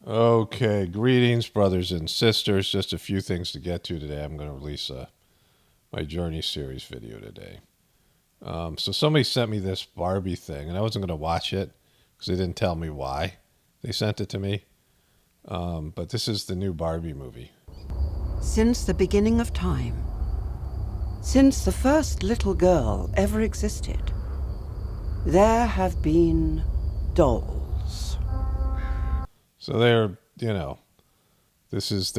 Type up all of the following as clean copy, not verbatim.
Okay, greetings, brothers and sisters. Just a few things to get to today. I'm going to release my Journey series video today. So somebody sent me this Barbie thing, and I wasn't going to watch it because they didn't tell me why they sent it to me. But this is the new Barbie movie. Since the beginning of time, since the first little girl ever existed, there have been dolls. So they're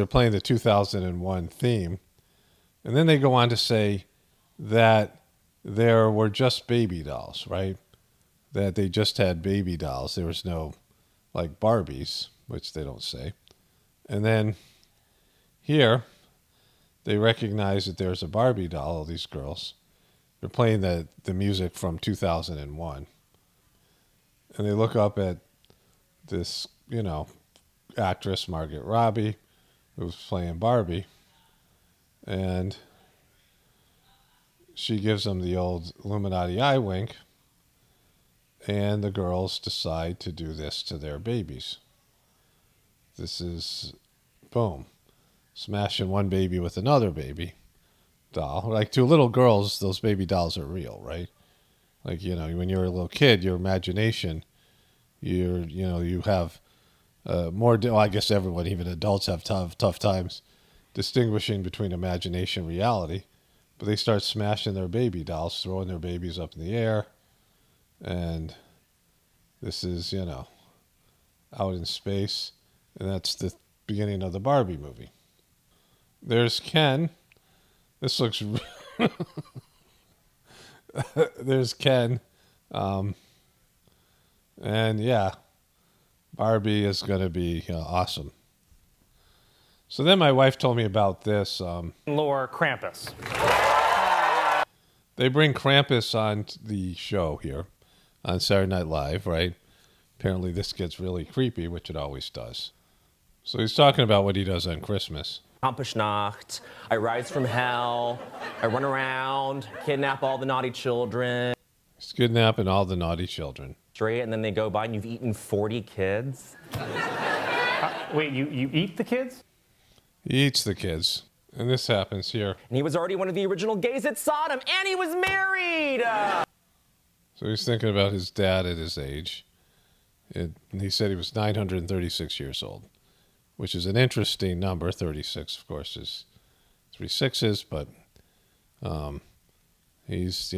playing the 2001 theme. And then they go on to say that there were just baby dolls, right? That they just had baby dolls. There was no, like, Barbies, which they don't say. And then here, they recognize that there's a Barbie doll, all these girls. They're playing the music from 2001. And they look up at this, actress, Margot Robbie, who was playing Barbie. And she gives them the old Illuminati eye wink. And the girls decide to do this to their babies. This is, boom, smashing one baby with another baby doll. Like, to little girls, those baby dolls are real, right? Like, when you're a little kid, your imagination, you have I guess everyone, even adults, have tough times distinguishing between imagination and reality. But they start smashing their baby dolls, throwing their babies up in the air. And this is, out in space. And that's the beginning of the Barbie movie. There's Ken. This looks... There's Ken. And yeah, Barbie is going to be awesome. So then my wife told me about this. Lore Krampus. They bring Krampus on the show here on Saturday Night Live, right? Apparently this gets really creepy, which it always does. So he's talking about what he does on Christmas. Krampusnacht, I rise from hell, I run around, kidnap all the naughty children. He's kidnapping all the naughty children. Straight, and then they go by and you've eaten 40 kids. Wait, you eat the kids? He eats the kids. And this happens here. And he was already one of the original gays at Sodom, and he was married! So he's thinking about his dad at his age. And he said he was 936 years old, which is an interesting number. 36, of course, is 3 sixes, but he's,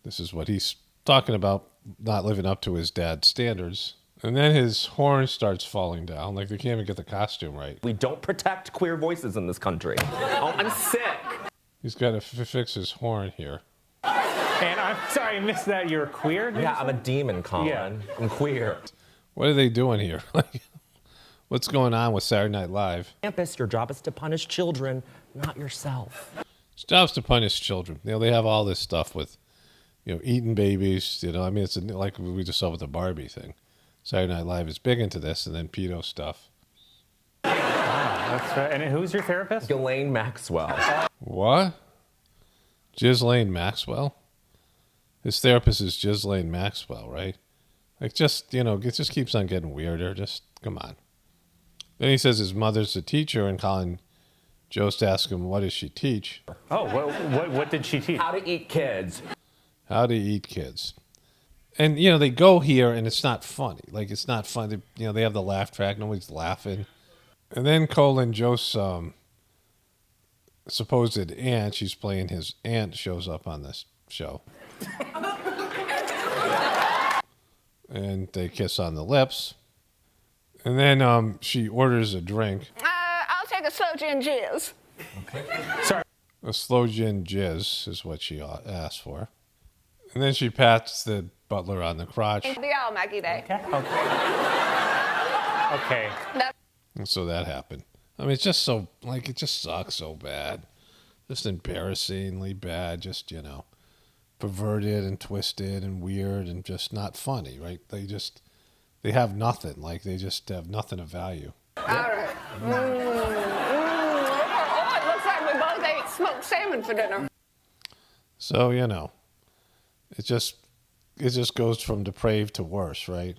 this is what he's talking about, not living up to his dad's standards. And then his horn starts falling down. Like, they can't even get the costume right. We don't protect queer voices in this country. Oh, I'm sick. He's got to fix his horn here. And I'm sorry, I missed that. You're queer? Yeah, I'm a demon, Colin. Yeah. I'm queer. What are they doing here? What's going on with Saturday Night Live? Krampus, your job is to punish children, not yourself. His job's to punish children. They have all this stuff with, eating babies. It's like we just saw with the Barbie thing. Saturday Night Live is big into this, and then pedo stuff. That's right. And who's your therapist? Ghislaine Maxwell. What? Ghislaine Maxwell? His therapist is Ghislaine Maxwell, right? Like, just, it just keeps on getting weirder. Just, come on. Then he says his mother's a teacher, and Colin Jost asks him, what does she teach? Oh, what did she teach? How to eat kids. How to eat kids. And, they go here, and it's not funny. Like, it's not fun. They have the laugh track. Nobody's laughing. And then Colin Jost's supposed aunt, she's playing his aunt, shows up on this show. And they kiss on the lips. And then she orders a drink. I'll take a slow gin jizz. Okay. Sorry. A slow gin jizz is what she asked for. And then she pats the butler on the crotch. The all Maggie Day. Okay. And so that happened. It's just so, it just sucks so bad. Just embarrassingly bad. Just, perverted and twisted and weird and just not funny, right? They have nothing. Like, they just have nothing of value. All right. Oh, it looks like we both ate smoked salmon for dinner. So, it just goes from depraved to worse, right?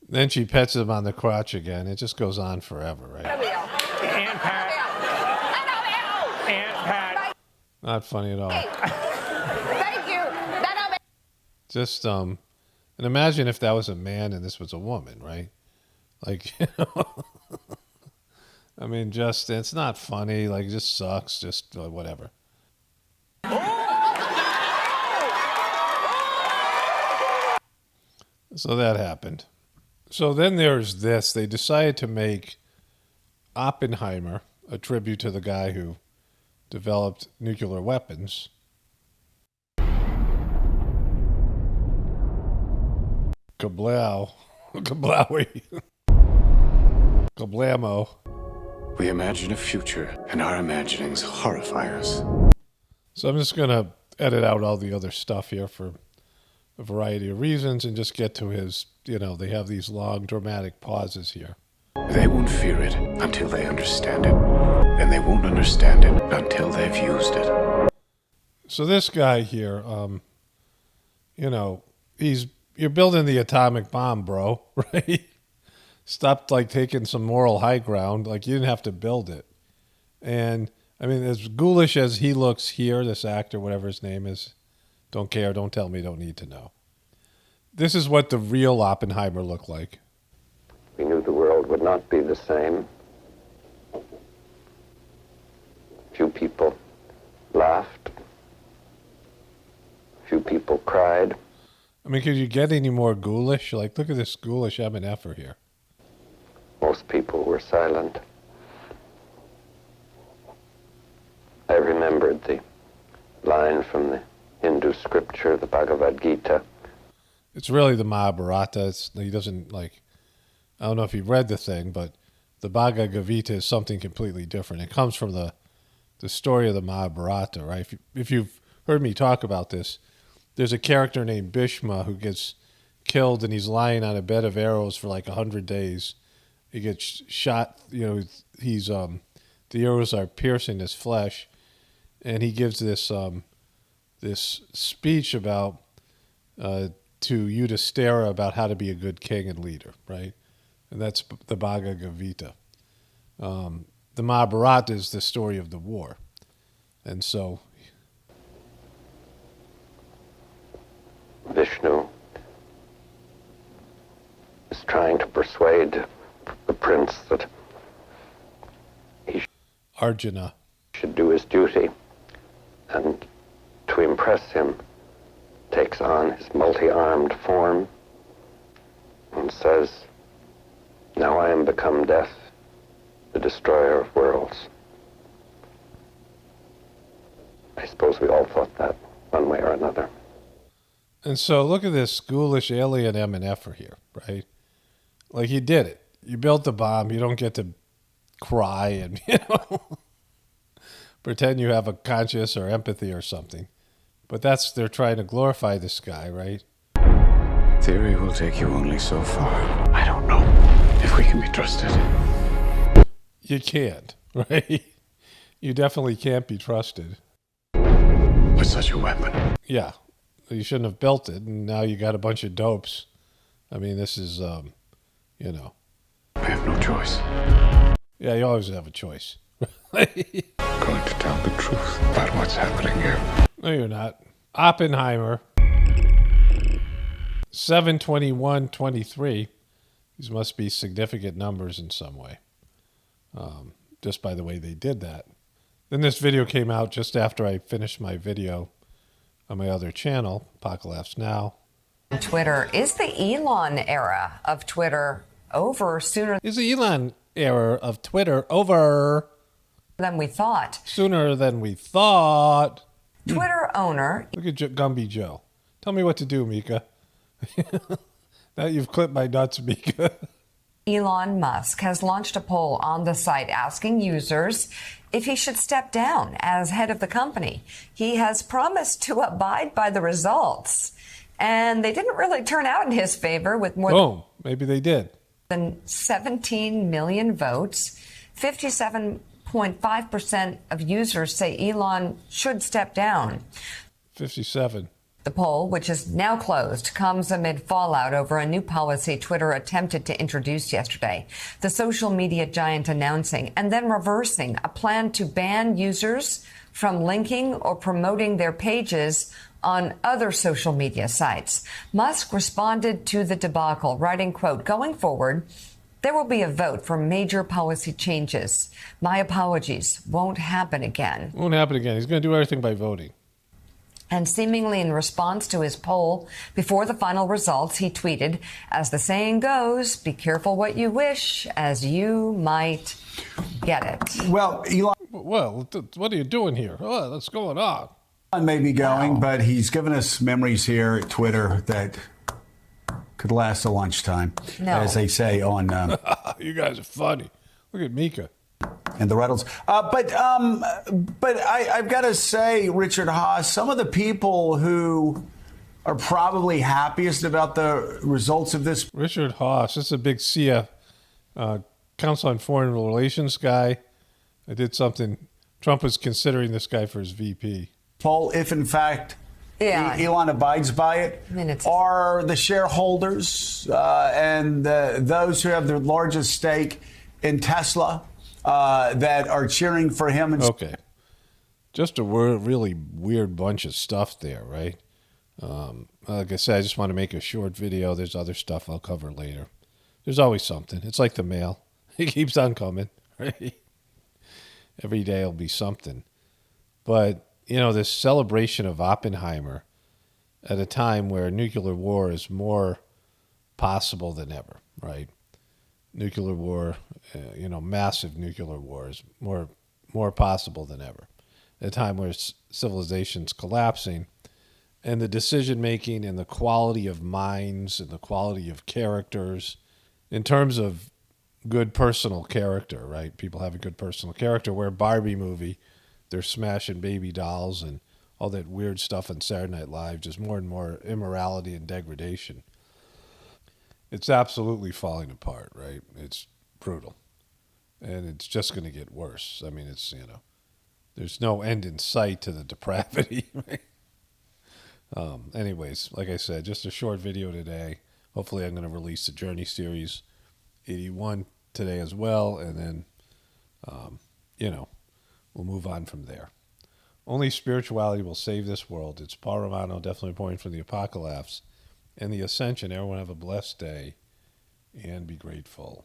Then she pets him on the crotch again. It just goes on forever, right? And Pat. And Pat. Not funny at all. Thank you. Just and imagine if that was a man and this was a woman, right? Like, you know, I mean, just it's not funny. Like, it just sucks. Just whatever. So that happened. So then there's this. They decided to make Oppenheimer a tribute to the guy who developed nuclear weapons. Kablow. Kablowy. Kablamo. We imagine a future, and our imaginings horrify us. So I'm just going to edit out all the other stuff here for a variety of reasons and just get to his, you know, they have these long dramatic pauses here. They won't fear it until they understand it, and they won't understand it until they've used it. So this guy here, you know, you're building the atomic bomb, bro, right? Stop like taking some moral high ground. Like, you didn't have to build it. And I mean, as ghoulish as he looks here, this actor, whatever his name is, don't care, don't tell me, don't need to know. This is what the real Oppenheimer looked like. We knew the world would not be the same. Few people laughed. Few people cried. I mean, could you get any more ghoulish? Like, look at this ghoulish M&F-er here. Most people were silent. I remembered the line from the Hindu scripture, the Bhagavad Gita. It's really the Mahabharata. He doesn't, like, I don't know if he read the thing, but the Bhagavad Gita is something completely different. It comes from the story of the Mahabharata, right? If you've heard me talk about this, there's a character named Bhishma who gets killed, and he's lying on a bed of arrows for like 100 days. He gets shot, you know, the arrows are piercing his flesh, and he gives this this speech about to Yudhishthira about how to be a good king and leader, right? And that's the Bhagavad Gita. The Mahabharata is the story of the war. And so Vishnu is trying to persuade the prince that he Arjuna. should do his duty, and to impress him takes on his multi-armed form and says, "Now I am become death, the destroyer of worlds." I suppose we all thought that one way or another. And so look at this ghoulish alien M&F-er here, right? Like, you did it. You built the bomb. You don't get to cry and, you know, pretend you have a conscience or empathy or something. But they're trying to glorify this guy, right? Theory will take you only so far. I don't know if we can be trusted. You can't, right? You definitely can't be trusted. With such a weapon. Yeah. You shouldn't have built it, and now you got a bunch of dopes. I mean, this is, you know. I have no choice. Yeah, you always have a choice. I'm going to tell the truth about what's happening here. No, you're not. Oppenheimer, 7/21/23. These must be significant numbers in some way, just by the way they did that. Then this video came out just after I finished my video on my other channel, Apocalypse Now. Twitter. Is the Elon era of Twitter over sooner Is the Elon era of Twitter over than we thought? sooner than we thought? Twitter owner Look at Gumby Joe. Tell me what to do, Mika. Now you've clipped my nuts, Mika. Elon Musk has launched a poll on the site asking users if he should step down as head of the company. He has promised to abide by the results, and they didn't really turn out in his favor with more Boom. Maybe they did. than 17 million votes. 57.5% of users say Elon should step down. 57. The poll, which is now closed, comes amid fallout over a new policy Twitter attempted to introduce yesterday. The social media giant announcing and then reversing a plan to ban users from linking or promoting their pages on other social media sites. Musk responded to the debacle, writing, quote, "Going forward, there will be a vote for major policy changes. My apologies. Won't happen again." Won't happen again. He's going to do everything by voting. And seemingly in response to his poll, before the final results, he tweeted, "As the saying goes, be careful what you wish, as you might get it." Well, Elon Well, what are you doing here? Oh, what's going on? may be going, but he's given us memories here at Twitter that could last a lunchtime, No. as they say on You guys are funny. Look at Mika. and the Reynolds. But I've got to say, Richard Haas, some of the people who are probably happiest about the results of this. Richard Haas. This is a big CF, Council on Foreign Relations guy. I did something. Trump was considering this guy for his VP. Poll, if in fact Yeah. Elon abides by it, I mean, it's- are the shareholders and those who have the largest stake in Tesla that are cheering for him. And Okay. Just a really weird bunch of stuff there, right? Like I said, I just want to make a short video. There's other stuff I'll cover later. There's always something. It's like the mail. It keeps on coming, right? Every day will be something. But, you know, this celebration of Oppenheimer at a time where nuclear war is more possible than ever, right? Nuclear war, massive nuclear war is more possible than ever. At a time where civilization's collapsing, and the decision making and the quality of minds and the quality of characters, in terms of good personal character, right? People have a good personal character. Where Barbie movie, they're smashing baby dolls and all that weird stuff on Saturday Night Live, just more and more immorality and degradation. It's absolutely falling apart, right? It's brutal. And it's just going to get worse. I mean, there's no end in sight to the depravity, right? Anyways, like I said, just a short video today. Hopefully I'm going to release the Journey Series 81 today as well. And then, we'll move on from there. Only spirituality will save this world. It's Paul Romano, definitely pointing from the Apocalypse and the Ascension. Everyone have a blessed day and be grateful.